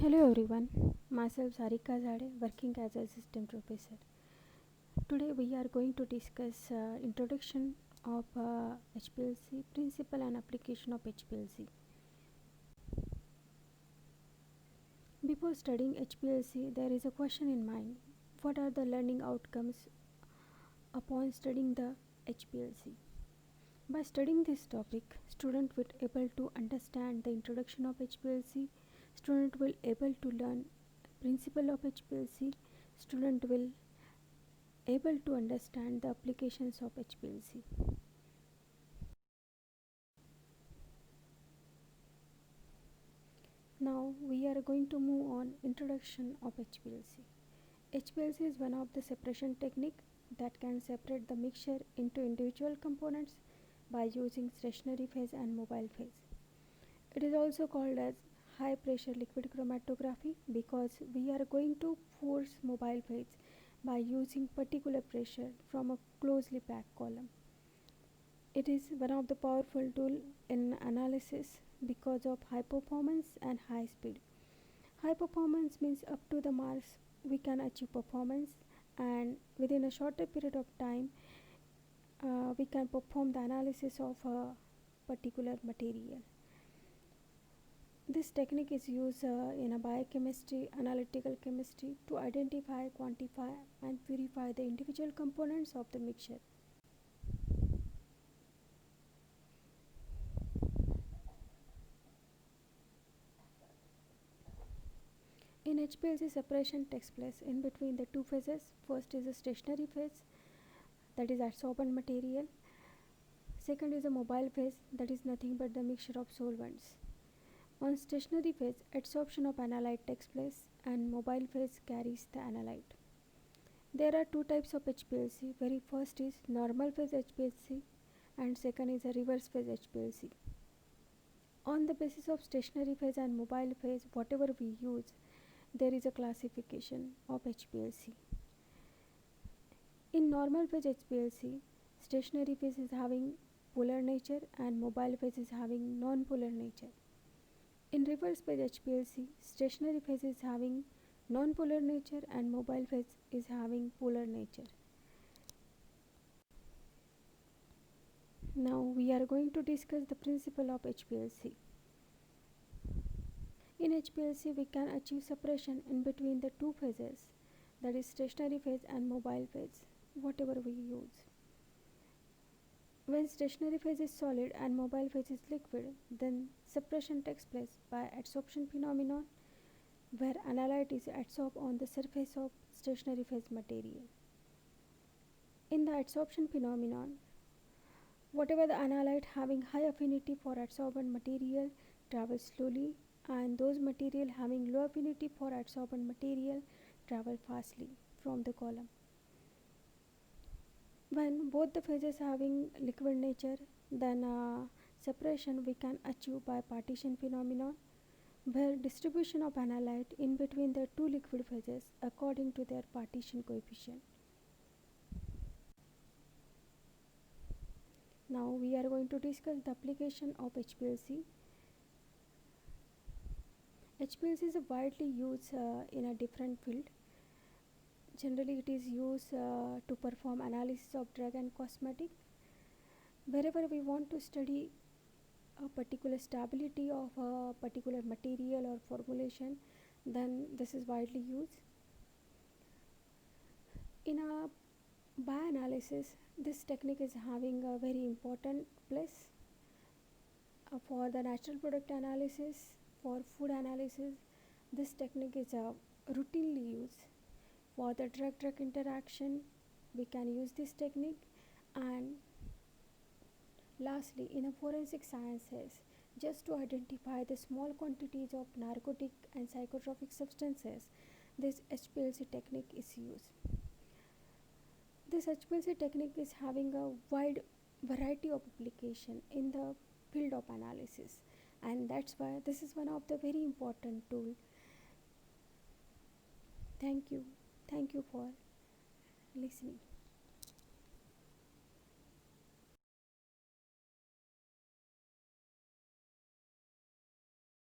Hello everyone, myself Sarika Zade, working as a assistant professor. Today we are going to discuss introduction of HPLC, principle and application of HPLC. Before studying HPLC, there is a question in mind. What are the learning outcomes upon studying the HPLC? By studying this topic, student will able to understand the introduction of HPLC, student will able to learn principle of HPLC, student will able to understand the applications of HPLC. Now we are going to move on introduction of HPLC. HPLC is one of the separation technique that can separate the mixture into individual components by using stationary phase and mobile phase. It is also called as high pressure liquid chromatography because we are going to force mobile phase by using particular pressure from a closely packed column. It is one of the powerful tool in analysis because of high performance and high speed. High performance means up to the Mars we can achieve performance, and within a shorter period of time we can perform the analysis of a particular material. This technique is used in a biochemistry, analytical chemistry to identify, quantify and purify the individual components of the mixture. In HPLC, separation takes place in between the two phases. First is a stationary phase, that is adsorbent material. Second is a mobile phase, that is nothing but the mixture of solvents. On stationary phase, adsorption of analyte takes place and mobile phase carries the analyte. There are two types of HPLC. Very first is normal phase HPLC and second is a reverse phase HPLC. On the basis of stationary phase and mobile phase, whatever we use, there is a classification of HPLC. In normal phase HPLC, stationary phase is having polar nature and mobile phase is having non-polar nature. In reverse phase HPLC, stationary phase is having non-polar nature and mobile phase is having polar nature. Now we are going to discuss the principle of HPLC. In HPLC, we can achieve separation in between the two phases, that is stationary phase and mobile phase, whatever we use. When stationary phase is solid and mobile phase is liquid, then separation takes place by adsorption phenomenon, where analyte is adsorbed on the surface of stationary phase material. In the adsorption phenomenon, whatever the analyte having high affinity for adsorbent material travels slowly, and those material having low affinity for adsorbent material travel fastly from the column. When both the phases having liquid nature, then separation we can achieve by partition phenomenon, where distribution of analyte in between the two liquid phases according to their partition coefficient. Now we are going to discuss the application of HPLC. HPLC is widely used in a different field. Generally it is used to perform analysis of drug and cosmetic. Wherever we want to study a particular stability of a particular material or formulation, then this is widely used. In a bioanalysis, this technique is having a very important place for the natural product analysis. For food analysis, this technique is routinely used. For the drug-drug interaction, we can use this technique. And lastly, in a forensic sciences, just to identify the small quantities of narcotic and psychotropic substances, this HPLC technique is used. This HPLC technique is having a wide variety of application in the field of analysis, and that's why this is one of the very important tool. Thank you for listening.